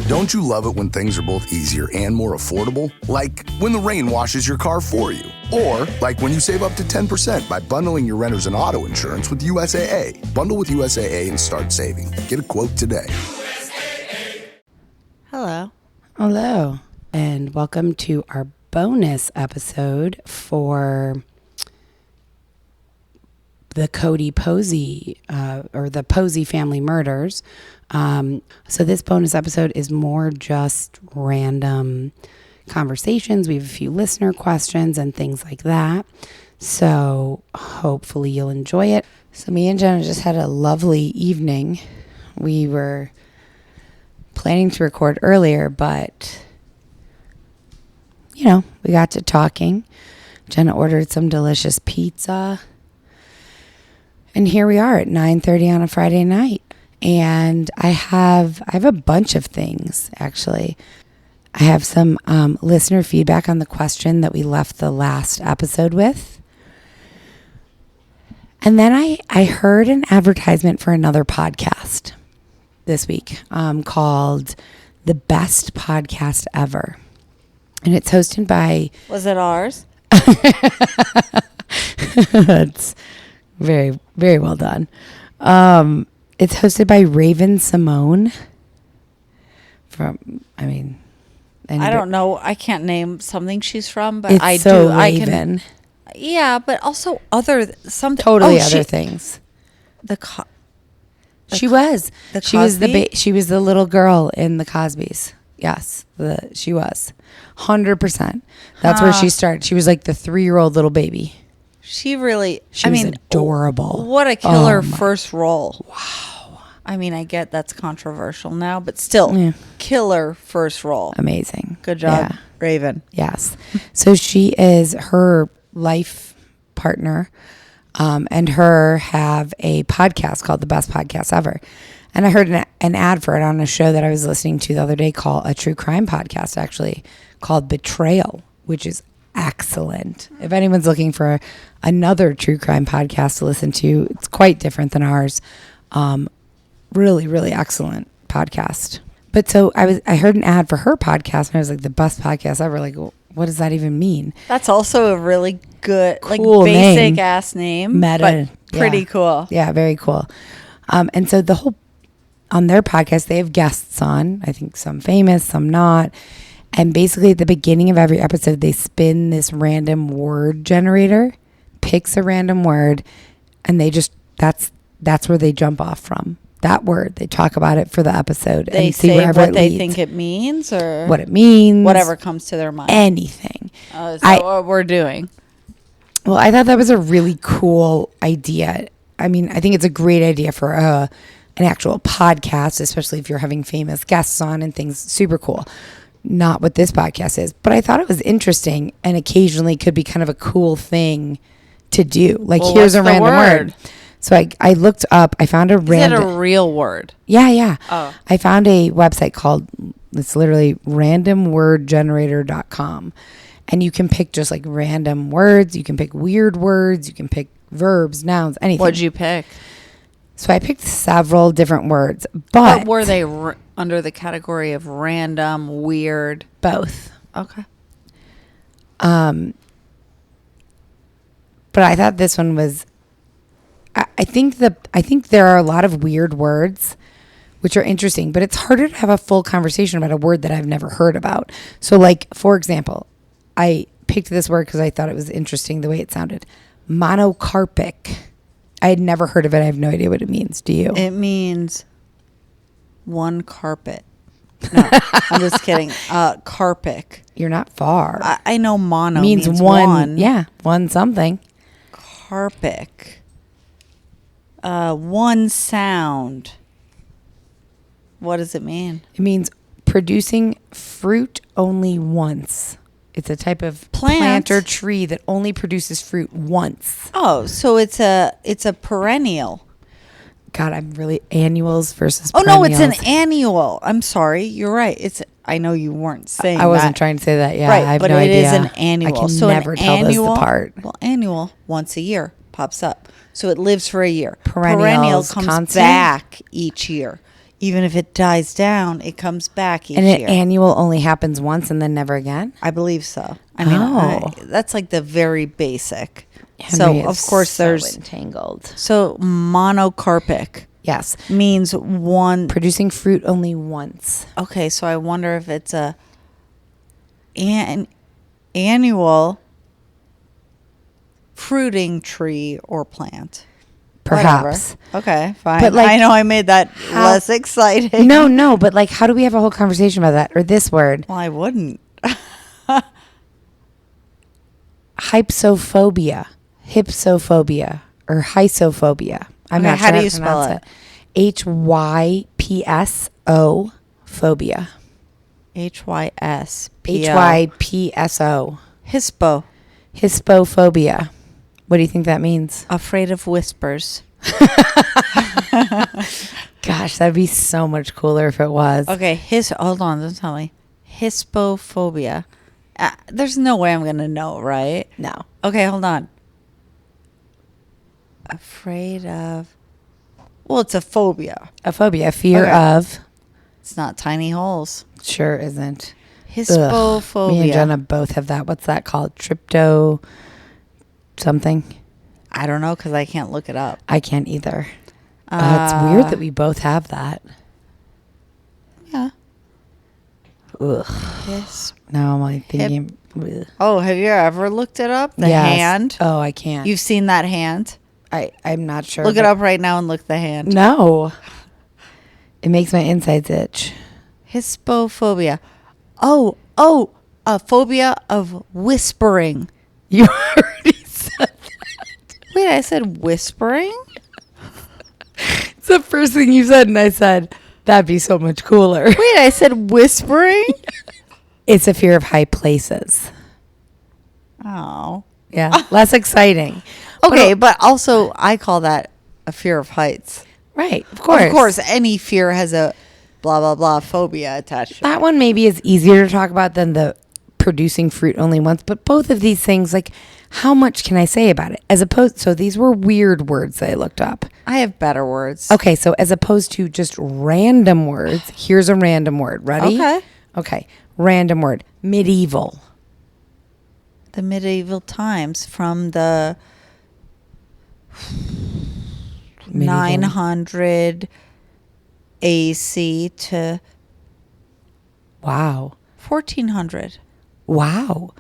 Don't you love it when things are both easier and more affordable? Like when the rain washes your car for you. Or like when you save up to 10% by bundling your renters and auto insurance with USAA. Bundle with USAA and start saving. Get a quote today. Hello. Hello. And welcome to our bonus episode for the Posey Family Murders. So this bonus episode is more just random conversations. We have a few listener questions and things like that. So hopefully you'll enjoy it. So me and Jenna just had a lovely evening. We were planning to record earlier, but we got to talking. Jenna ordered some delicious pizza. And here we are at 9:30 on a Friday night. And I have a bunch of things, actually. I have some listener feedback on the question that we left the last episode with. And then I heard an advertisement for another podcast this week called The Best Podcast Ever. And it's hosted by... Was it ours? That's very, very well done. It's hosted by Raven Simone. I don't know. I can't name something she's from, but I so do. Raven. Yeah, but also other things. Things. She Cosby? was the little girl in the Cosbys. Yes, she was 100%. That's where she started. She was like the 3-year-old little baby. She was adorable. What a killer first role. Wow. I mean, I get that's controversial now, but still, killer first role. Amazing. Good job, Raven. Yes. So she is her life partner and her have a podcast called The Best Podcast Ever. And I heard an ad for it on a show that I was listening to the other day called a true crime podcast, actually, called Betrayal, which is excellent. If anyone's looking for another true crime podcast to listen to, it's quite different than ours. Really, really excellent podcast. But so I heard an ad for her podcast, and I was like, the best podcast ever. Like, what does that even mean? That's also a really good, cool basic ass name. Meta. But pretty cool. Yeah, very cool. And so on their podcast, they have guests on, I think some famous, some not. And basically at the beginning of every episode, they spin this random word generator, picks a random word, and that's where they jump off from. That word, they talk about it for the episode. They and see say wherever what they leads. think it means, or what it means. Whatever comes to their mind. Anything. Is that what we're doing? Well, I thought that was a really cool idea. I mean, I think it's a great idea for an actual podcast, especially if you're having famous guests on and things. Super cool. Not what this podcast is, but I thought it was interesting and occasionally could be kind of a cool thing to do. Like, here's a random word. So I looked up, I found a random... Is it a real word? Yeah. Oh. I found a website called, it's literally randomwordgenerator.com. And you can pick just like random words. You can pick weird words. You can pick verbs, nouns, anything. What'd you pick? So I picked several different words, but were they under the category of random, weird? Both. Okay. But I thought this one was... I think there are a lot of weird words which are interesting, but it's harder to have a full conversation about a word that I've never heard about. So, like, for example, I picked this word because I thought it was interesting the way it sounded. Monocarpic. I had never heard of it. I have no idea what it means. Do you? It means one carpet. No, I'm just kidding. Carpic. You're not far. I know mono means one. Yeah, one something. Carpic. One sound. What does it mean? It means producing fruit only once. It's a type of plant or tree that only produces fruit once. Oh, so it's a perennial. God, I'm really annuals versus perennials. Oh, no, it's an annual. I'm sorry. You're right. I know you weren't saying that. I wasn't trying to say that. Yeah, right, I have but no idea. It is an annual. I can so never tell this apart. Well, annual, once a year, pops up. So it lives for a year. Perennial comes back each year. even if it dies down, it comes back each And year. an annual only happens once and then never again? I believe so. I mean, that's like the very basic. Henry so, of is course, so there's... entangled. So, monocarpic Yes. means one... Producing fruit only once. Okay, so I wonder if it's an annual fruiting tree or plant. Perhaps. Whatever. Okay, fine. But, like, I know I made that less exciting. No, but like, how do we have a whole conversation about that? Or this word? Well, I wouldn't. Hypsophobia, or hysophobia. I'm Okay, not how sure do to you spell pronounce Hypso phobia. HYS. HYPSO. Hispo. Hispophobia. What do you think that means? Afraid of whispers. Gosh, that'd be so much cooler if it was. Okay, hold on, don't tell me. Hispophobia. There's no way I'm going to know, right? No. Okay, hold on. Afraid of... Well, it's a phobia. A phobia, a fear Okay. of. It's not tiny holes. Sure isn't. Hispophobia. Me and Jenna both have that. What's that called? Trypto something? I don't know because I can't look it up. I can't either. It's weird that we both have that. Yeah. Ugh. Now I'm like thinking. Ugh. Oh, have you ever looked it up? The Yes. hand? Oh, I can't. You've seen that hand? I'm not sure. Look it up right now and look the hand. No. It makes my insides itch. Hispophobia. Oh, a phobia of whispering. You already said that. Wait, I said whispering? It's the first thing you said, and I said, that'd be so much cooler. Wait, I said whispering? It's a fear of high places. Oh. Yeah. Less exciting. Okay, but also I call that a fear of heights. Right. Of course. Of course, any fear has a blah, blah, blah phobia attached to it. That one maybe is easier to talk about than the producing fruit only once. But both of these things, like, how much can I say about it? So these were weird words that I looked up. I have better words. Okay. So as opposed to just random words, here's a random word. Ready? Okay. Random word. Medieval. The medieval times from the 900 AC to Wow. 1400. Wow.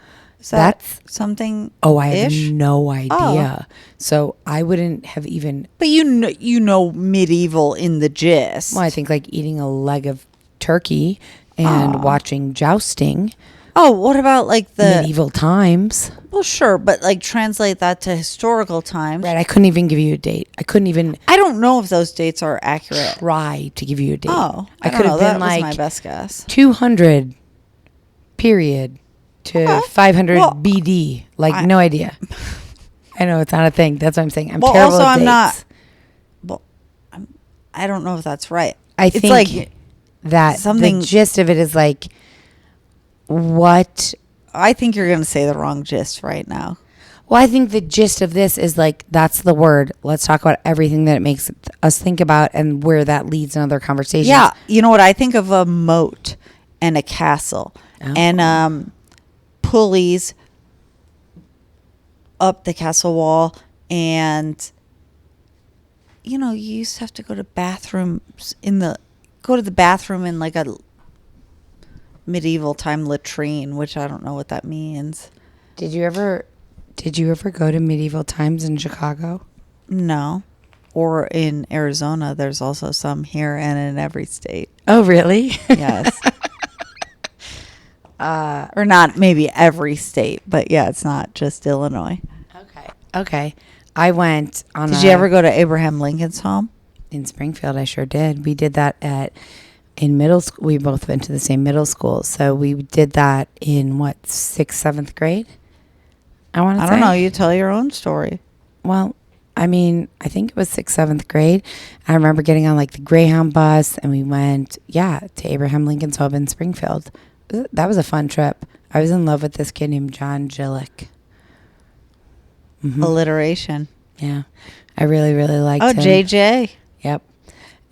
Is that That's something? Oh, I have ish? no idea. So I wouldn't have even. But you know medieval in the gist. Well, I think like eating a leg of turkey and watching jousting. Oh, what about like the Medieval times. Well, sure, but like translate that to historical times. Right. I couldn't even give you a date. I couldn't even I don't know if those dates are accurate. try to give you a date. Oh, I don't could know. have That been was like my best guess. 200 period to 500 Well, BD. Like no idea. I know it's not a thing. That's what I'm saying. I'm Well, terrible also at I'm dates. not. Well, I don't know if that's right. I It's think like that something- the gist of it is like what. I think you're going to say the wrong gist right now. Well, I think the gist of this is like that's the word. Let's talk about everything that it makes us think about and where that leads in other conversations. Yeah, you know what? I think of a moat and a castle and pulleys up the castle wall, and you know you used to have to go to bathrooms in like a medieval time latrine, which I don't know what that means. Did you ever go to medieval times in Chicago? No. Or in Arizona. There's also some here and in every state. Oh, really? Yes. Or not maybe every state, but yeah, it's not just Illinois. Okay. I went on. Did you ever go to Abraham Lincoln's home? In Springfield? I sure did. We did that in middle school. We both went to the same middle school, so we did that in what 6th, 7th grade. I don't know. You tell your own story. Well, I mean, I think it was 6th, 7th grade. I remember getting on like the Greyhound bus, and we went, to Abraham Lincoln's home in Springfield. That was a fun trip. I was in love with this kid named John Gillick. Alliteration. Yeah, I really, really liked him. JJ. Yep.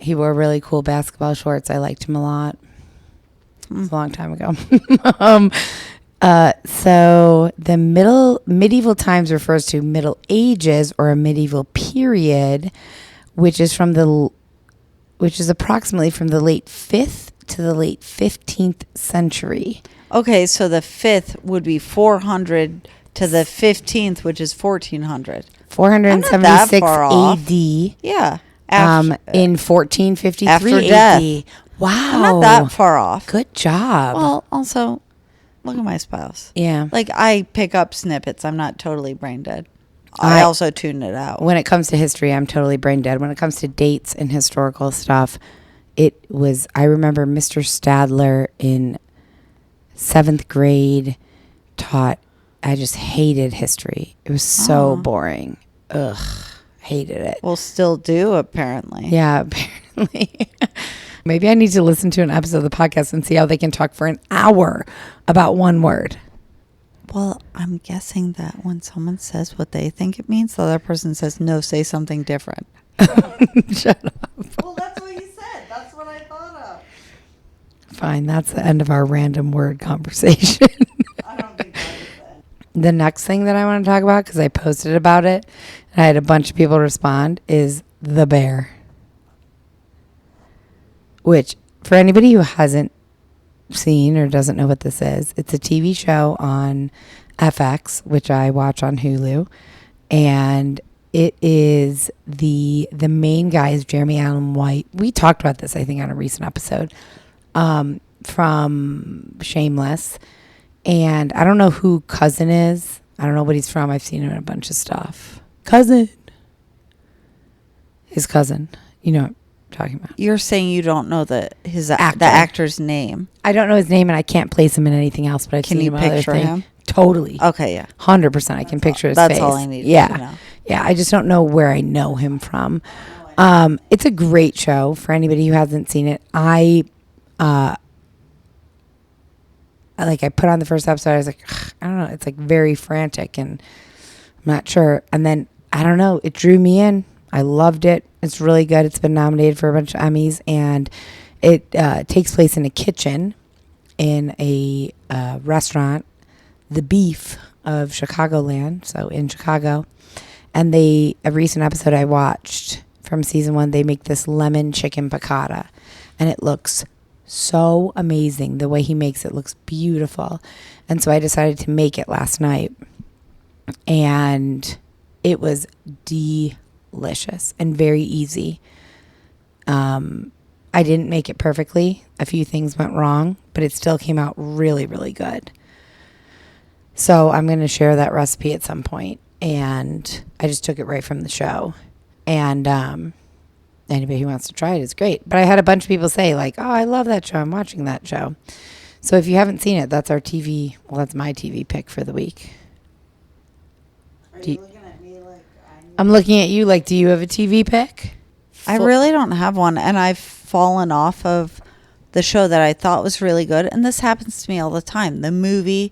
He wore really cool basketball shorts. I liked him a lot. It was a long time ago. So the medieval times refers to Middle Ages or a medieval period, which is approximately from the late 5th to the late 15th century. Okay, so the 5th would be 400 to the 15th, which is 1400. 476 AD. Yeah. In 1453 after AD. death. Wow. I'm not that far off. Good job. Well, also, look at my spouse. Yeah. Like, I pick up snippets. I'm not totally brain dead. I also tune it out. When it comes to history, I'm totally brain dead. When it comes to dates and historical stuff, I remember Mr. Stadler in 7th grade I just hated history. It was so boring. Ugh, hated it. Well, still do, apparently. Yeah, apparently. Maybe I need to listen to an episode of the podcast and see how they can talk for an hour about one word. Well, I'm guessing that when someone says what they think it means, the other person says, no, say something different. Shut up. Well, that's what you said. That's what I thought of. Fine, that's the end of our random word conversation. I don't think that is it. The next thing that I want to talk about, because I posted about it, and I had a bunch of people respond, is The Bear. Which, for anybody who hasn't seen or doesn't know what this is, it's a TV show on FX, which I watch on Hulu, and it is the main guy is Jeremy Allen White. We talked about this, I think, on a recent episode from Shameless, and I don't know who Cousin is. I don't know what he's from. I've seen him in a bunch of stuff. Cousin, his cousin. You know what I'm talking about. You're saying you don't know the Actor. actor's name. I don't know his name, and I can't place him in anything else. But I've Can seen you him in other picture things. him? Totally. Okay, yeah. 100%. I can picture his That's face. all I needed Yeah. to know. Yeah, I just don't know where I know him from. It's a great show for anybody who hasn't seen it. I put on the first episode. I was like, ugh, I don't know. It's like very frantic, and I'm not sure. And then I don't know. It drew me in. I loved it. It's really good. It's been nominated for a bunch of Emmys, and it takes place in a kitchen in a restaurant, The Beef of Chicagoland, so in Chicago. And a recent episode I watched from season 1, they make this lemon chicken piccata, and it looks so amazing. The way he makes it looks beautiful. And so I decided to make it last night, and it was delicious and very easy. I didn't make it perfectly. A few things went wrong, but it still came out really, really good. So I'm going to share that recipe at some point. And I just took it right from the show. And anybody who wants to try it is great. But I had a bunch of people say, like, oh, I love that show. I'm watching that show. So if you haven't seen it, that's our TV. Well, that's my TV pick for the week. Are you looking at me like I'm looking at you like, do you have a TV pick? I really don't have one, and I've fallen off of the show that I thought was really good, and this happens to me all the time. The movie,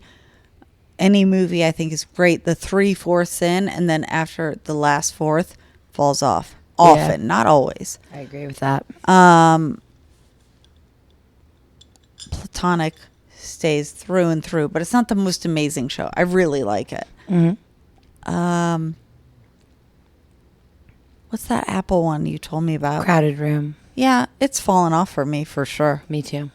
any movie I think is great, the 3/4 in, and then after the last fourth falls off. Often, not always. I agree with that. Platonic stays through and through, but it's not the most amazing show. I really like it. Mm-hmm. What's that Apple one you told me about? Crowded Room. Yeah, it's fallen off for me for sure. Me too.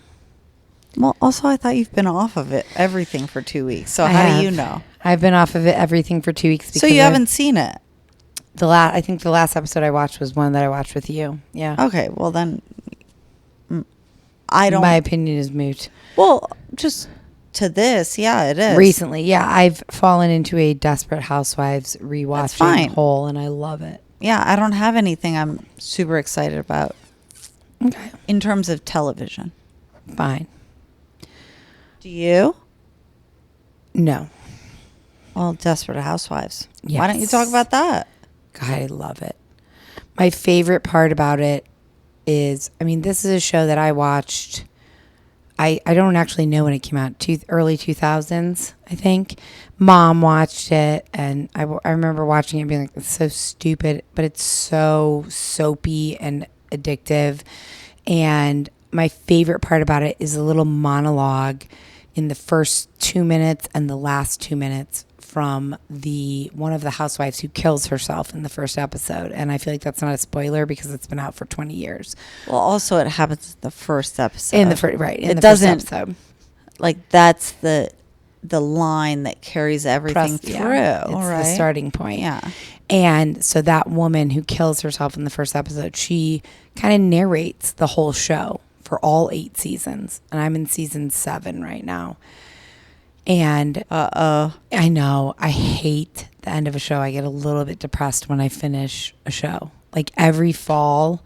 Well, also, I thought you've been off of it, everything for 2 weeks. So how do you know? I've been off of it, everything for 2 weeks. So you haven't seen it? I think the last episode I watched was one that I watched with you. Yeah. Okay, well then, I don't. My opinion is moot. Well, just to this, yeah, it is. Recently, yeah, I've fallen into a Desperate Housewives rewatching hole, and I love it. Yeah, I don't have anything I'm super excited about. Okay. In terms of television. Fine. Do you? No. Well, Desperate Housewives. Yes. Why don't you talk about that? God, I love it. My favorite part about it is, this is a show that I watched. I don't actually know when it came out. Early 2000s, I think. Mom watched it, and I remember watching it and being like, it's so stupid, but it's so soapy and addictive. And my favorite part about it is a little monologue in the first 2 minutes and the last 2 minutes from one of the housewives who kills herself in the first episode. And I feel like that's not a spoiler because it's been out for 20 years. Well, also it happens in the first episode. In the first, right. In it the doesn't, first episode. Like, that's the line that carries everything through. Yeah, it's right? the starting point. Yeah. And so that woman who kills herself in the first episode, she kind of narrates the whole show for all 8 seasons. And I'm in season 7 right now. And I know, I hate the end of a show. I get a little bit depressed when I finish a show. Like every fall,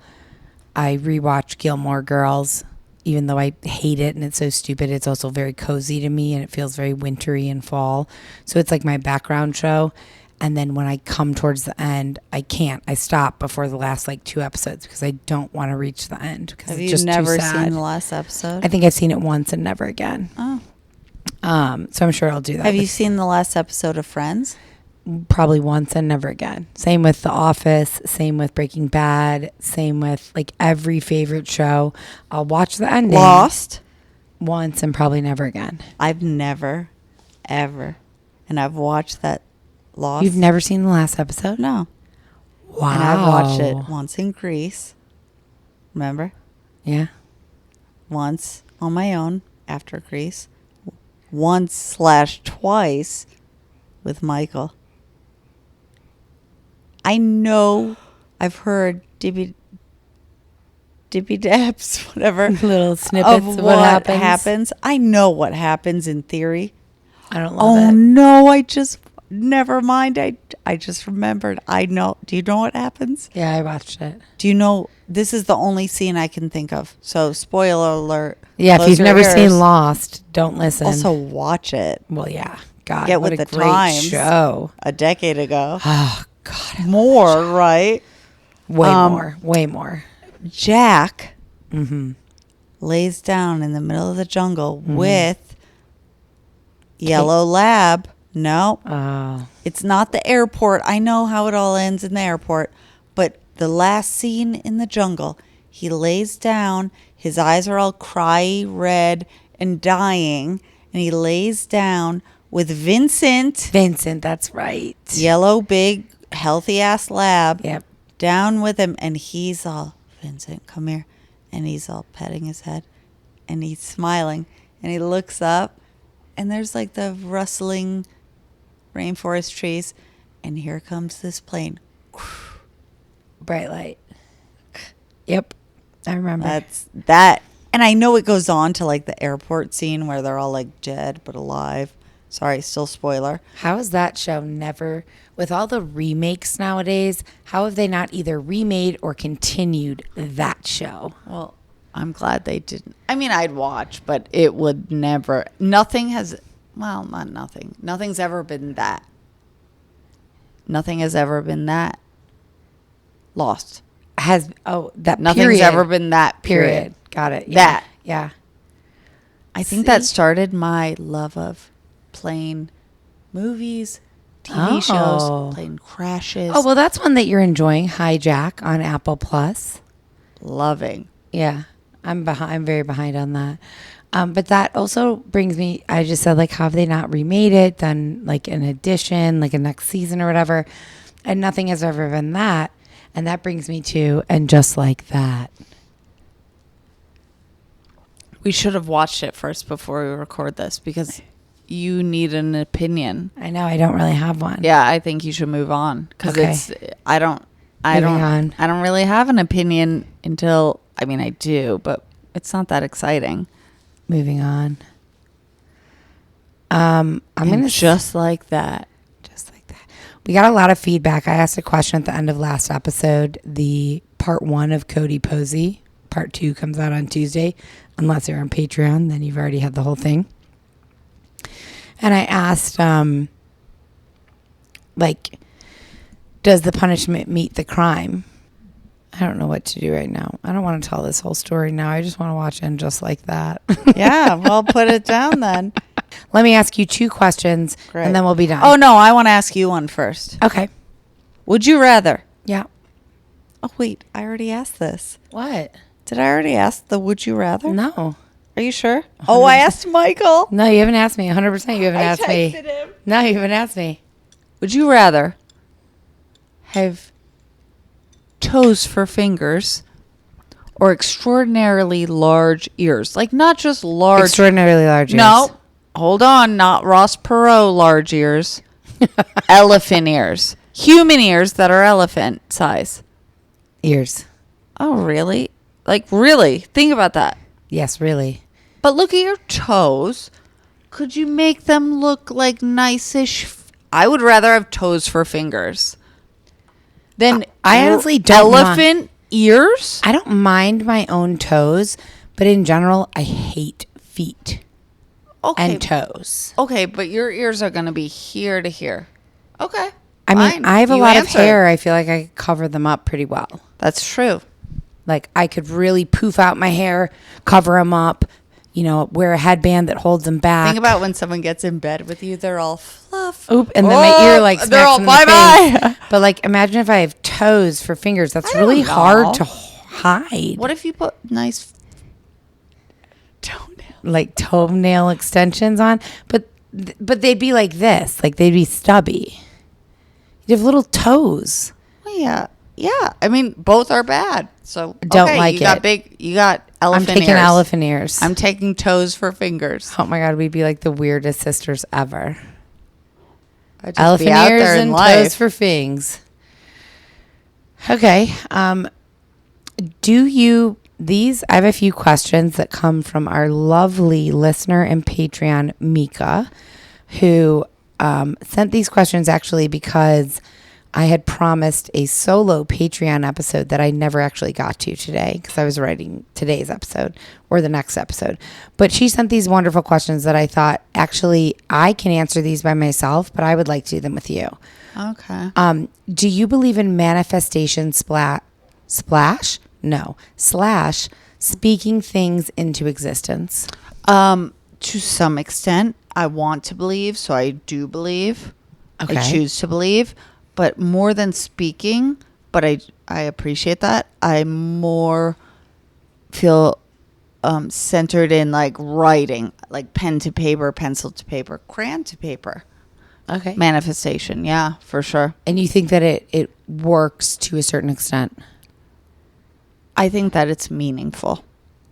I rewatch Gilmore Girls, even though I hate it and it's so stupid. It's also very cozy to me and it feels very wintry in fall. So it's like my background show. And then when I come towards the end, I can't. I stop before the last like 2 episodes because I don't want to reach the end. Have it's you just never too sad. seen the last episode? I think I've seen it once and never again. Oh. So I'm sure I'll do that. Have you seen the last episode of Friends? Probably once and never again. Same with The Office. Same with Breaking Bad. Same with like every favorite show. I'll watch the ending. Lost? Once and probably never again. I've never, ever. And I've watched that Lost. You've never seen the last episode? No. Wow. And I've watched it once in Greece. Remember? Yeah. Once on my own after Greece. Once/twice with Michael. I know I've heard dibby dabs, whatever. Little snippets of of what happens. I know what happens in theory. I don't love it. Oh no, never mind. I just remembered. I know. Do you know what happens? Yeah, I watched it. Do you know? This is the only scene I can think of. So, spoiler alert. Yeah, if close you've your never ears. seen Lost, don't listen. Also, watch it. Well, yeah. God, Get what with a the great times. show. A decade ago. Oh, God. More, right? Way more. Jack Mm-hmm. lays down in the middle of the jungle with Yellow Lab. No, Oh. it's not the airport. I know how it all ends in the airport, but the last scene in the jungle, he lays down. His eyes are all cryy, red, and dying, and he lays down with Vincent. Vincent, that's right. Yellow, big, healthy ass lab. Yep. Down with him, and he's all, Vincent, come here. And he's all petting his head, and he's smiling, and he looks up, and there's like the rustling rainforest trees, and here comes this plane. Bright light. Yep. I remember. That's that. And I know it goes on to like the airport scene where they're all like dead but alive. Sorry, still spoiler. How is that show never, with all the remakes nowadays, how have they not either remade or continued that show? Well, I'm glad they didn't. I mean, I'd watch, but it would never. Nothing has. Well, not nothing. Nothing's ever been that. Nothing has ever been that. Lost. That Nothing's period. ever been that period. Got it. Yeah. That. Yeah. I think that started my love of playing movies, TV shows, playing Crashes. Oh, well, that's one that you're enjoying, Hijack on Apple Plus. Loving. Yeah. I'm very behind on that. But that also brings me, I just said, like, how have they not remade it, done like an edition, like a next season or whatever? And nothing has ever been that. And that brings me to, and just like that. We should have watched it first before we record this because you need an opinion. I know, I don't really have one. Yeah, I think you should move on because Okay. I don't really have an opinion until, I mean, I do, but it's not that exciting. Moving on. I'm going to just like that. Just like that. We got a lot of feedback. I asked a question at the end of last episode, the part 1 of Cody Posey. Part 2 comes out on Tuesday. Unless you're on Patreon, then you've already had the whole thing. And I asked, like, does the punishment meet the crime? I don't know what to do right now. I don't want to tell this whole story now. I just want to watch And Just Like That. Yeah, well, put it down then. Let me ask you 2 questions, Great. and then we'll be done. Oh, no, I want to ask you one first. Okay. Would you rather Yeah. Oh, wait. I already asked this. What? Did I already ask the would you rather? No. Are you sure? Oh, I asked Michael. No, you haven't asked me. 100% you haven't asked me. Him. No, you haven't asked me. Would you rather have toes for fingers or extraordinarily large ears? Like, not just large. Extraordinarily large ears. No. Hold on. Not Ross Perot large ears. Elephant ears. Human ears that are elephant size. Ears. Oh, really? Like, really? Think about that. Yes, really. But look at your toes. Could you make them look like nice-ish? I would rather have toes for fingers than I honestly don't elephant ears. I don't mind my own toes, but in general, I hate feet and toes. Okay, but your ears are going to be here to here. Okay. I mean, fine. I have a You lot answered. of hair. I feel like I could cover them up pretty well. That's true. Like, I could really poof out my hair, cover them up, wear a headband that holds them back. Think about when someone gets in bed with you, they're all fluff. Oop, and then my ear like they're all smacks them in the bye-bye. face. But like, imagine if I have toes for fingers. That's I really don't hard know. to hide. What if you put nice toenails? Like toenail extensions on, but they'd be like this, like they'd be stubby. You'd have little toes. Well, yeah. I mean, both are bad. So Don't like you got it. You got I'm elephant taking ears. elephant ears. I'm taking toes for fingers. Oh my god, we'd be like the weirdest sisters ever. I'd just Elephant be out ears there in and life. toes for things. Okay. I have a few questions that come from our lovely listener and Patreon, Mika, who sent these questions actually because I had promised a solo Patreon episode that I never actually got to today because I was writing today's episode or the next episode. But she sent these wonderful questions that I thought, actually, I can answer these by myself, but I would like to do them with you. Okay. Do you believe in manifestation slash speaking things into existence? To some extent, I want to believe, so I do believe. Okay. I choose to believe, but more than speaking, but I appreciate that. I more feel centered in like writing, like pen to paper, pencil to paper, crayon to paper. Okay. Manifestation, yeah, for sure. And you think that it works to a certain extent? I think that it's meaningful.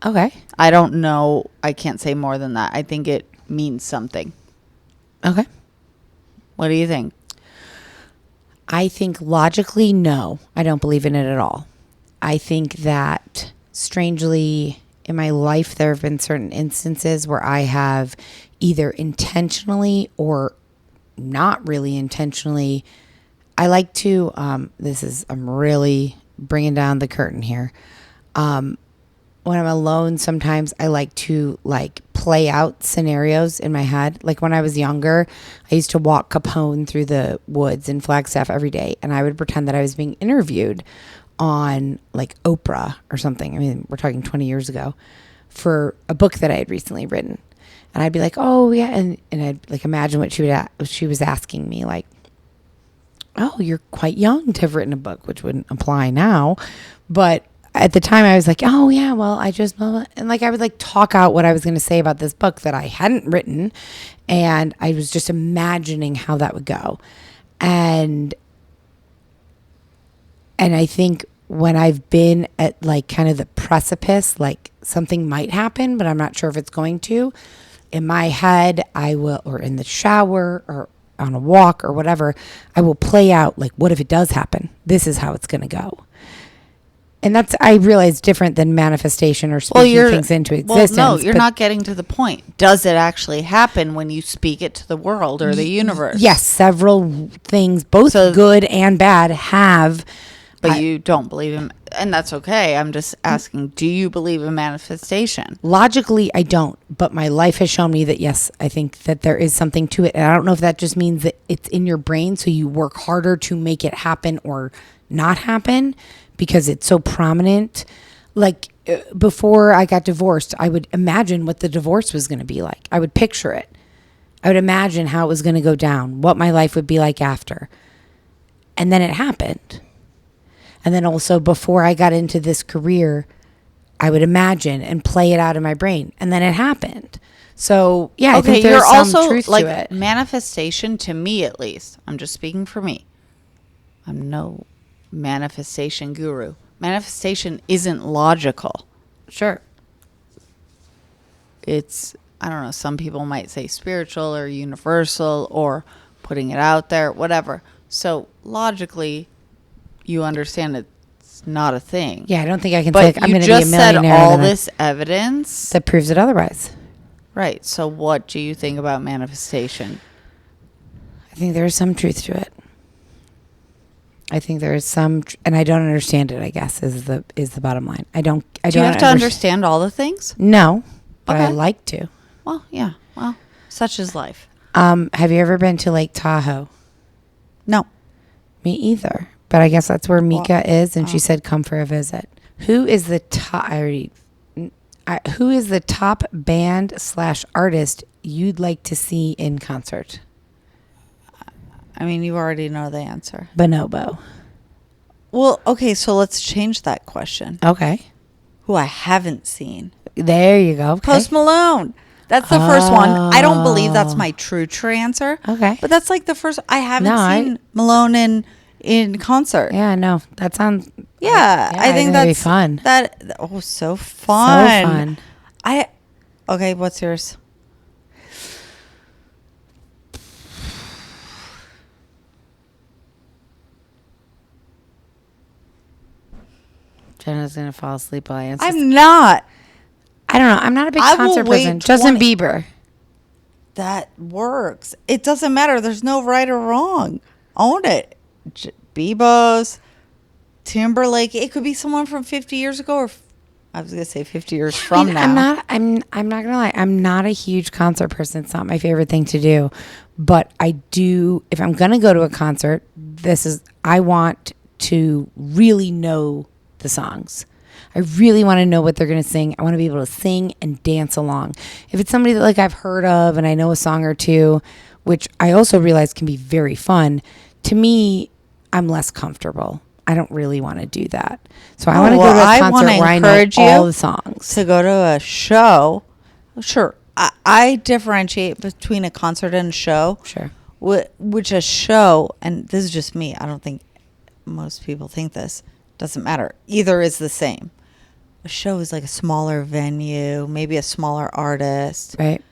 Okay. I don't know. I can't say more than that. I think it means something. Okay. What do you think? I think logically, no, I don't believe in it at all. I think that strangely in my life, there have been certain instances where I have either intentionally or not really intentionally. I like to, I'm really bringing down the curtain here. When I'm alone, sometimes I like to play out scenarios in my head. Like when I was younger, I used to walk Capone through the woods in Flagstaff every day, and I would pretend that I was being interviewed on like Oprah or something. I mean, we're talking 20 years ago, for a book that I had recently written. And I'd be like, oh yeah, and I'd like imagine what she was asking me, like, oh, you're quite young to have written a book, which wouldn't apply now, but at the time I was like, oh yeah, well, I just know. And like I would like talk out what I was going to say about this book that I hadn't written, and I was just imagining how that would go. And I think when I've been at like kind of the precipice, like something might happen, but I'm not sure if it's going to, in my head, I will, or in the shower or on a walk or whatever, I will play out like, what if it does happen? This is how it's going to go. And that's, I realize, different than manifestation or speaking things into existence. Well, no, you're not getting to the point. Does it actually happen when you speak it to the world or the universe? Yes, several things, both good and bad, have. But you don't believe in, and that's okay. I'm just asking, do you believe in manifestation? Logically, I don't, but my life has shown me that, yes, I think that there is something to it. And I don't know if that just means that it's in your brain, so you work harder to make it happen or not happen because it's so prominent. Like before I got divorced, I would imagine what the divorce was going to be like. I would picture it. I would imagine how it was going to go down, what my life would be like after. And then it happened. And then also before I got into this career, I would imagine and play it out in my brain. And then it happened. So, yeah, I think there's some truth to it. Manifestation, to me at least, I'm just speaking for me. I'm no manifestation guru. Manifestation isn't logical. Sure. It's, I don't know, some people might say spiritual or universal or putting it out there, whatever. So logically, you understand it's not a thing. Yeah, I don't think I can but say I'm going to be a millionaire. But you just said all this evidence that proves it otherwise. Right. So what do you think about manifestation? I think there is some truth to it. I think there is some, and I don't understand it, I guess, is the bottom line. Do you have to understand all the things? No, but okay. I like to. Well, yeah. Well, such is life. Have you ever been to Lake Tahoe? No. Me either. But I guess that's where Mika is, and she said come for a visit. Who is the top? Who is the top band / artist you'd like to see in concert? I mean, you already know the answer. Bonobo. Well, okay, so let's change that question. Okay. Who I haven't seen. There you go. Okay. Post Malone. That's the first one. I don't believe that's my true answer. Okay. But that's like the first. I haven't seen Malone in concert. Yeah, no. That sounds... Yeah, I think that's... be fun. So fun. So fun. Okay, what's yours? Jenna's going to fall asleep while I answer. I'm not. I don't know. I'm not a big concert person. Justin Bieber. That works. It doesn't matter. There's no right or wrong. Own it. Bebo's, Timberlake. It could be someone from 50 years ago, or I was going to say 50 years from now. I'm not going to lie. I'm not a huge concert person. It's not my favorite thing to do. But I do, if I'm going to go to a concert, I want to really know the songs. I really want to know what they're going to sing. I want to be able to sing and dance along. If it's somebody that like I've heard of and I know a song or two, which I also realize can be very fun, to me, I'm less comfortable. I don't really want to do that. So I want to go to a concert where I know all the songs. To go to a show, sure. I differentiate between a concert and a show. Sure. Which a show, and this is just me, I don't think most people think this, doesn't matter. Either is the same. A show is like a smaller venue, maybe a smaller artist. Right.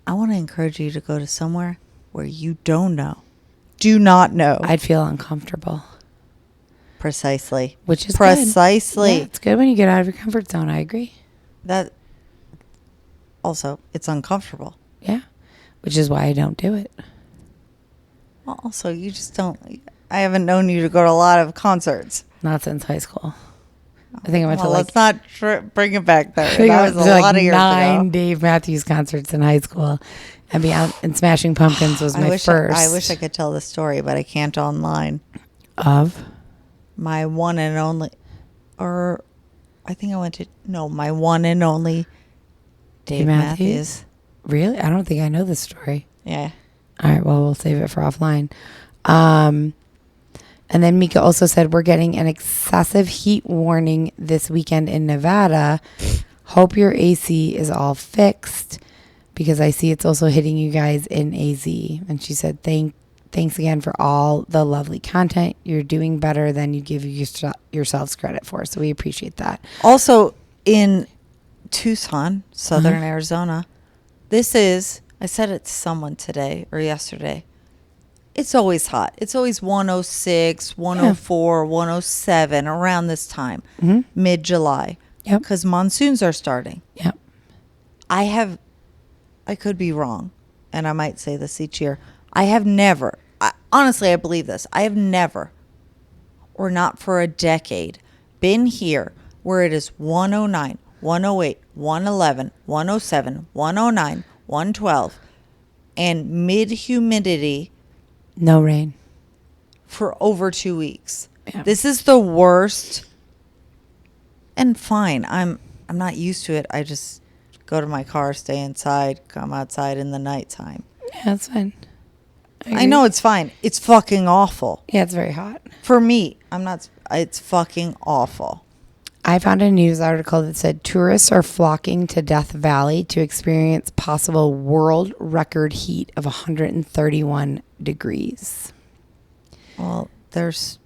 I want to encourage you to go to somewhere where you do not know. I'd feel uncomfortable. Precisely. Which is precisely. Yeah, it's good when you get out of your comfort zone. I agree. That also, it's uncomfortable. Yeah. Which is why I don't do it. Well, also, you just don't. I haven't known you to go to a lot of concerts. Not since high school. I think I went to let's not bring it back there. I think That I was went a to lot of years ago. 9 Dave Matthews concerts in high school. And Smashing Pumpkins was my first. I wish I could tell the story, but I can't online. Of? My one and only, or I think I went to, my one and only Dave Matthews. Really? I don't think I know this story. Yeah. All right, well, we'll save it for offline. And then Mika also said, we're getting an excessive heat warning this weekend in Nevada. Hope your AC is all fixed because I see it's also hitting you guys in AZ. And she said, thanks again for all the lovely content. You're doing better than you give yourselves credit for. So we appreciate that. Also in Tucson, Southern Arizona, I said it to someone today or yesterday. It's always hot. It's always 106, 104, 107 around this time, mid-July. Yep. Because monsoons are starting. Yep. I could be wrong, and I might say this each year. I have never, honestly, I believe this. I have never, or not for a decade, been here where it is 109, 108, 111, 107, 109, 112, and mid-humidity. No rain. For over 2 weeks. Yeah. This is the worst. And fine, I'm not used to it. I just go to my car, stay inside, come outside in the nighttime. Yeah, that's fine. I know it's fine. It's fucking awful. Yeah, it's very hot. For me, It's fucking awful. I found a news article that said tourists are flocking to Death Valley to experience possible world record heat of 131 degrees. Well, there's...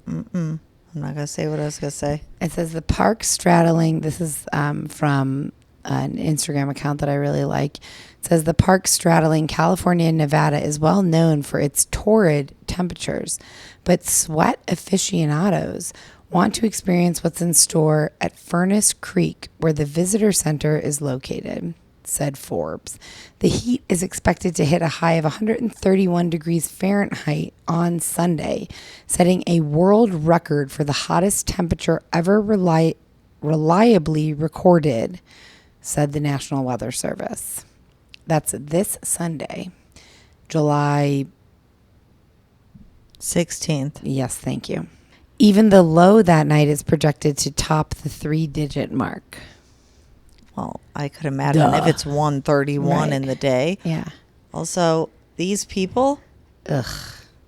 I'm not going to say what I was going to say. It says the park straddling... This is from an Instagram account that I really like. It says the park straddling California and Nevada is well known for its torrid temperatures, but sweat aficionados want to experience what's in store at Furnace Creek, where the visitor center is located, said Forbes. The heat is expected to hit a high of 131 degrees Fahrenheit on Sunday, setting a world record for the hottest temperature ever reliably recorded, said the National Weather Service. That's this Sunday, July 16th. Yes, thank you. Even the low that night is projected to top the 3-digit mark. Well, I could imagine if it's 131 in the day. Yeah. Also, these people,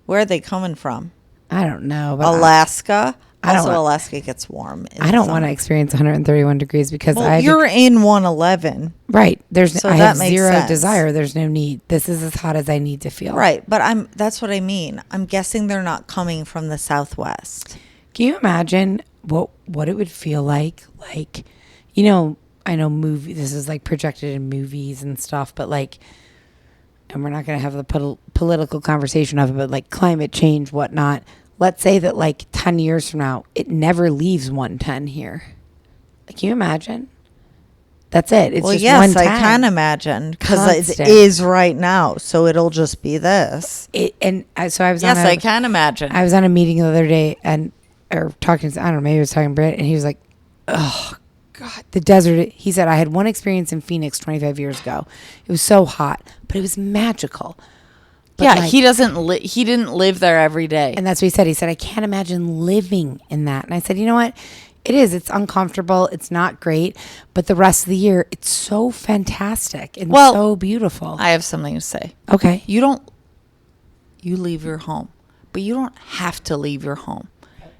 where are they coming from? I don't know. But Alaska? Also, don't Alaska gets warm. I don't want to experience 131 degrees because you're in 111. Right. I have zero sense. desire. There's no need. This is as hot as I need to feel. Right. But that's what I mean. I'm guessing they're not coming from the Southwest. Can you imagine what it would feel like? Like, you know, I know this is like projected in movies and stuff, but like, and we're not going to have the political conversation of it, but like climate change, whatnot. Let's say that like 10 years from now, it never leaves 110 here. Like, can you imagine? That's it. It's just yes, 110. I can imagine because it is right now. So it'll just be this. I was I can imagine. I was on a meeting the other day or talking to, I don't know, maybe I was talking to Britt, and he was like, oh, God, the desert. He said, I had one experience in Phoenix 25 years ago. It was so hot, but it was magical. But yeah, he didn't live there every day. And that's what he said. He said, I can't imagine living in that. And I said, you know what? It is. It's uncomfortable. It's not great. But the rest of the year, it's so fantastic and so beautiful. I have something to say. Okay. You leave your home, but you don't have to leave your home.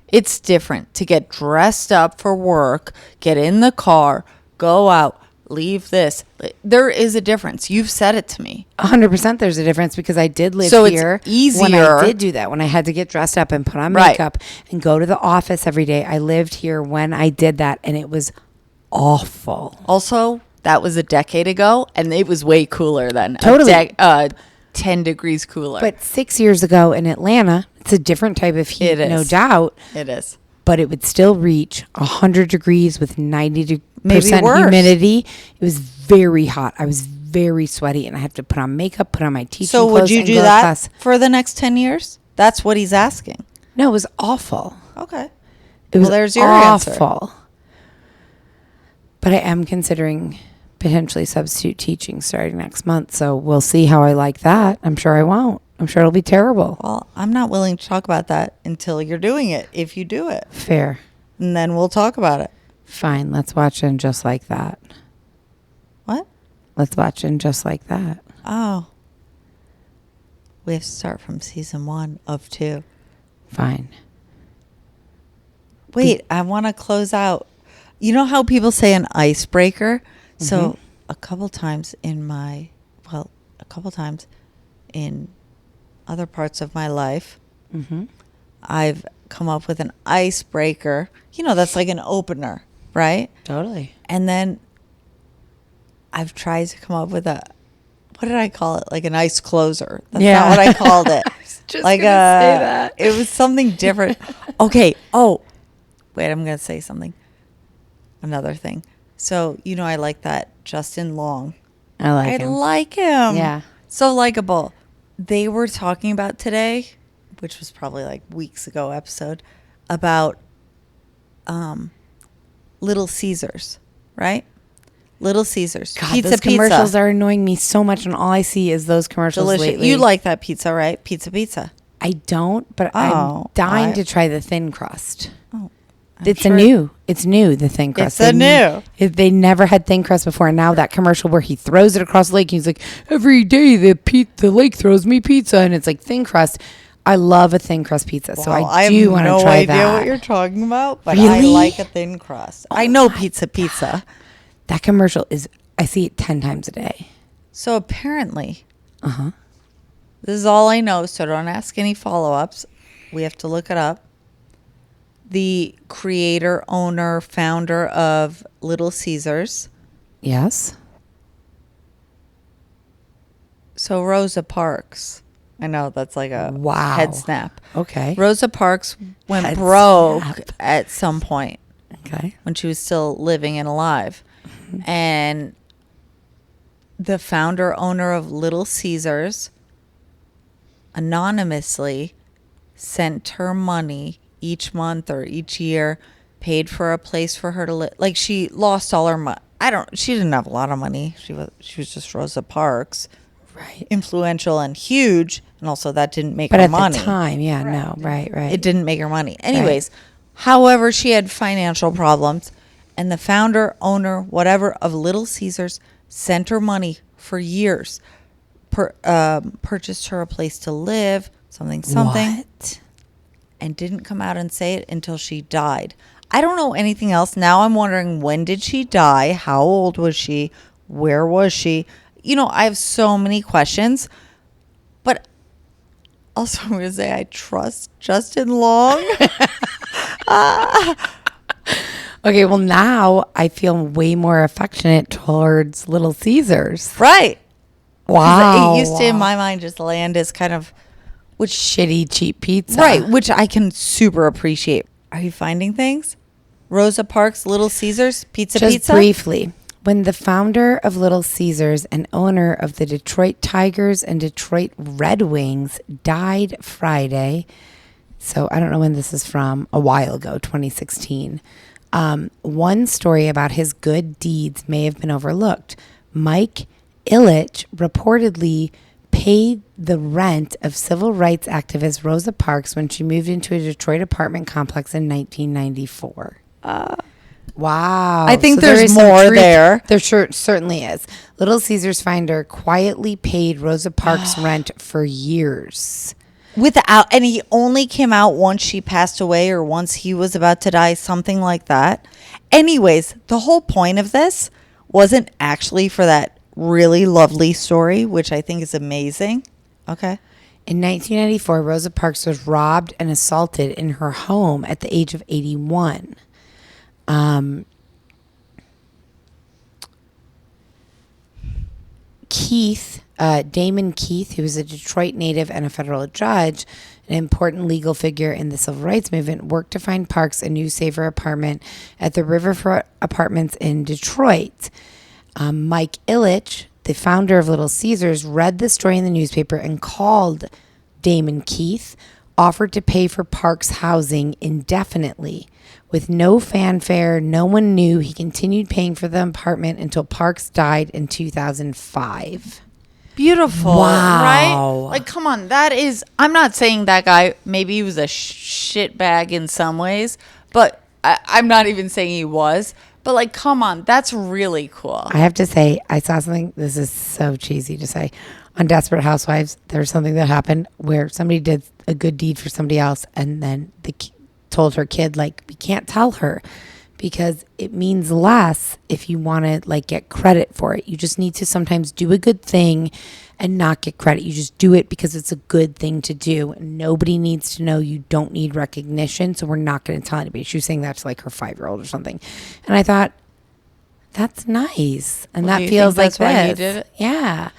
It's different to get dressed up for work, get in the car, go out, leave this. There is a difference. You've said it to me. 100% there's a difference because I did live here. It's easier. When I did do that, when I had to get dressed up and put on makeup and go to the office every day. I lived here when I did that, and it was awful. Also, that was a decade ago, and it was way cooler then. Totally. 10 degrees cooler. But 6 years ago in Atlanta, it's a different type of heat, no doubt. It is. But it would still reach 100 degrees with 90% worse. humidity. It was very hot. I was very sweaty, and I had to put on makeup, put on my teaching clothes. So would you do that for the next 10 years? That's what he's asking. No, it was awful. Okay. It was there's your awful. answer. But I am considering potentially substitute teaching starting next month. So we'll see how I like that. I'm sure I won't. I'm sure it'll be terrible. Well, I'm not willing to talk about that until you're doing it, if you do it. Fair. And then we'll talk about it. Fine. Let's watch In Just Like That. What? Let's watch In Just Like That. Oh. We have to start from season 1 of 2. Fine. Wait, I want to close out. You know how people say an icebreaker? Mm-hmm. So a couple times in other parts of my life, I've come up with an icebreaker. You know, that's like an opener, right? Totally. And then I've tried to come up with what did I call it? Like an ice closer. That's not what I called it. I was just like gonna say that. It was something different. Okay. Oh, wait, I'm going to say something. Another thing. So, you know, I like that Justin Long. I like him. Yeah. So likable. They were talking about today, which was probably like weeks ago episode, about Little Caesars, right? Little Caesars. God, those commercials are annoying me so much, and all I see is those commercials lately. You like that pizza, right? Pizza. I don't, but I'm dying to try the thin crust. Oh, It's new, the thin crust. They never had thin crust before, and now that commercial where he throws it across the lake, and he's like, every day the lake throws me pizza, and it's like thin crust. I love a thin crust pizza, so Well, I do want to try that. I have no idea what you're talking about, but I Really? like a thin crust. I know pizza. That commercial is, I see it 10 times a day. So apparently, this is all I know, so don't ask any follow-ups. We have to look it up. The creator, owner, founder of Little Caesars. Yes. So Rosa Parks. I know that's like a Wow. head snap. Okay. Rosa Parks went Head broke snap. at some point Okay. when she was still living and alive. And the founder, owner of Little Caesars, anonymously sent her money each month or each year, paid for a place for her to live. Like, she lost all her money. She didn't have a lot of money. She was just Rosa Parks. Right. Influential and huge, and also that didn't make But her at money. the time, yeah, no, right. It didn't make her money. Anyways, however, she had financial problems, and the founder, owner, whatever of Little Caesars sent her money for years. Purchased her a place to live, something, What? and didn't come out and say it until she died. I don't know anything else. Now I'm wondering, when did she die? How old was she? Where was she? You know, I have so many questions, but also I'm going to say I trust Justin Long. Okay, well, now I feel way more affectionate towards Little Caesars. Right. Wow. It used to, in my mind, just land as kind of, which Shitty, cheap pizza. right, which I can super appreciate. Are you finding things? Rosa Parks, Little Caesars, Just pizza? briefly, when the founder of Little Caesars and owner of the Detroit Tigers and Detroit Red Wings died Friday, so I don't know when this is from, a while ago, 2016. One story about his good deeds may have been overlooked. Mike Ilitch reportedly paid the rent of civil rights activist Rosa Parks when she moved into a Detroit apartment complex in 1994. Wow. I think there there's is some more truth. there. There certainly is. Little Caesars finder quietly paid Rosa Parks rent for years. And he only came out once she passed away or once he was about to die, something like that. Anyways, the whole point of this wasn't actually for that really lovely story, which I think is amazing. Okay. In 1994, Rosa Parks was robbed and assaulted in her home at the age of 81. Damon Keith, who was a Detroit native and a federal judge, an important legal figure in the civil rights movement, worked to find Parks a new, safer apartment at the Riverfront Apartments in Detroit. Mike Ilitch, the founder of Little Caesars, read the story in the newspaper and called Damon Keith, offered to pay for Parks' housing indefinitely. With no fanfare, no one knew. He continued paying for the apartment until Parks died in 2005. Beautiful. Wow. Right? Like, come on. That is, I'm not saying that guy, maybe he was a shitbag in some ways, but I'm not even saying he was. But, like, come on. That's really cool. I have to say, I saw something, this is so cheesy to say, on Desperate Housewives, there's something that happened where somebody did a good deed for somebody else, and then told her kid, like, we can't tell her because it means less if you want to, like, get credit for it. You just need to sometimes do a good thing and not get credit. You just do it because it's a good thing to do. Nobody needs to know. You don't need recognition, so we're not going to tell anybody. She was saying that to, like, her 5-year-old or something. And I thought, that's nice. And Well, that do you feels think like that's why he this. did it? Yeah.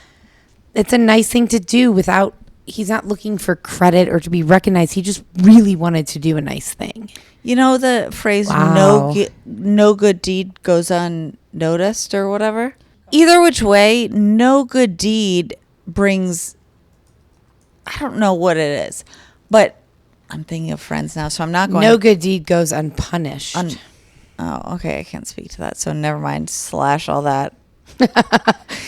It's a nice thing to do without, he's not looking for credit or to be recognized. He just really wanted to do a nice thing. You know the phrase, Wow. no good deed goes unnoticed or whatever? Either which way, no good deed brings, I don't know what it is, but I'm thinking of Friends now, so I'm not going. No good deed goes unpunished. Oh, okay. I can't speak to that, so never mind. Slash all that.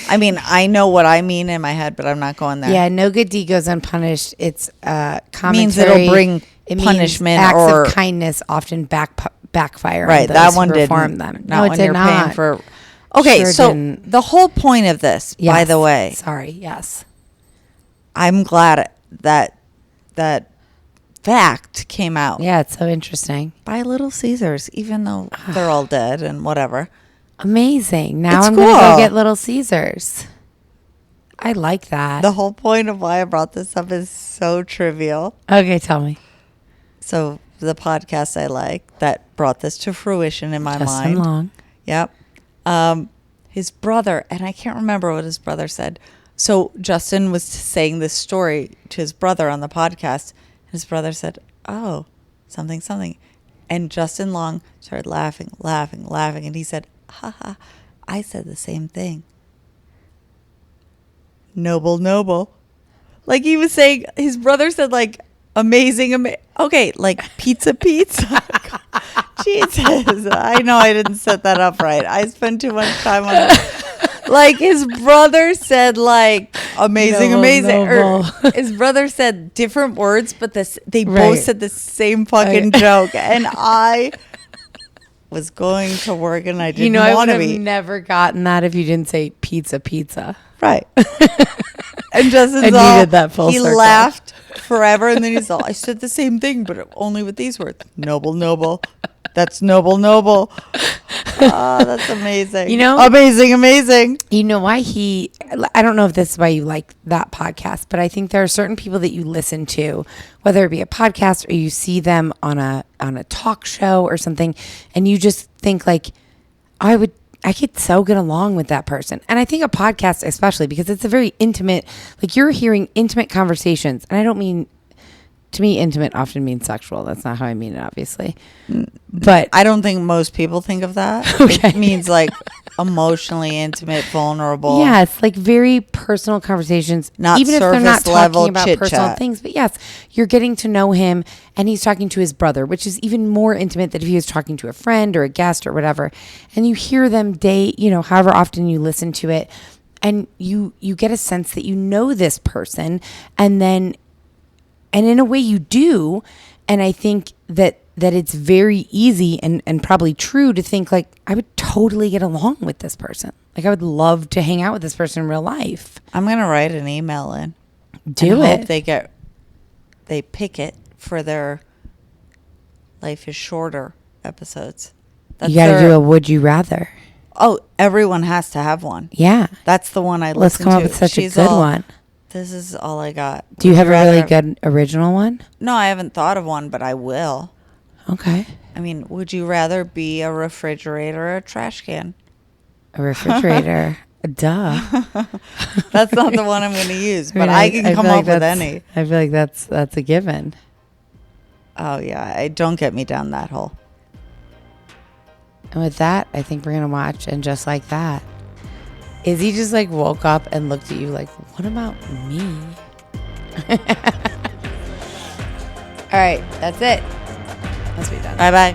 I mean, I know what I mean in my head, but I'm not going there. Yeah, no good deed goes unpunished. It's commentary. Means it'll bring it means punishment acts or of kindness often backfire. Right, on that those one who didn't. perform them. Not No, it when did you're not. paying for. Okay, Sure so didn't. the whole point of this, by Yes. the way, Sorry. Yes. I'm glad that fact came out. Yeah, it's so interesting. By Little Caesars, even though they're all dead and whatever. Amazing. Now It's I'm going to go cool. get Little Caesars. I like that. The whole point of why I brought this up is so trivial. Okay, tell me. So the podcast I like that brought this to fruition in my Justin mind. Long. Yep. His brother, and I can't remember what his brother said. So Justin was saying this story to his brother on the podcast. His brother said, "Oh, something, something." And Justin Long started laughing. And he said, "Ha ha, I said the same thing." Noble. Like he was saying, his brother said like amazing. Okay, like pizza. Jesus, I know I didn't set that up right. I spent too much time on it. Like his brother said like amazing. Noble. Or his brother said different words, but they Right. both said the same fucking joke. And I was going to work and I didn't I would want to have be. never gotten that if you didn't say pizza. Right. And Justin's I needed that full he circle. laughed forever, and then he's all, I said the same thing, but only with these words. Noble. That's noble. Oh, that's amazing. Amazing. You know why I don't know if this is why you like that podcast, but I think there are certain people that you listen to, whether it be a podcast or you see them on a talk show or something, and you just think like, I could so get along with that person. And I think a podcast, especially because it's a very intimate, like you're hearing intimate conversations. And I don't mean, to me, intimate often means sexual. That's not how I mean it, obviously. But I don't think most people think of that. Okay. It means like emotionally intimate, vulnerable. yeah, it's like very personal conversations. Not even if they're not surface level talking about chit personal chat. things. But yes, you're getting to know him and he's talking to his brother, which is even more intimate than if he was talking to a friend or a guest or whatever. And you hear them however often you listen to it, and you get a sense that you know this person, and in a way you do. And I think that it's very easy and probably true to think like, I would totally get along with this person. Like I would love to hang out with this person in real life. I'm going to write an email in. Do and it. Hope they pick it for their Life is Shorter episodes. You got to do a would you rather. Oh, everyone has to have one. Yeah. That's the one I Let's listen come up to. with such She's a good all, one. This is all I got. Do you Would have a really rather- good original one? No, I haven't thought of one, but I will. Okay. I mean, would you rather be a refrigerator or a trash can? A refrigerator. Duh. That's not the one I'm going to use, but mean, I can come feel like up with that's- any. I feel like that's a given. Oh, yeah. Don't get me down that hole. And with that, I think we're going to watch And Just Like That. Izzy just like woke up and looked at you like, what about me? All right, that's it. Let's be done. Bye-bye.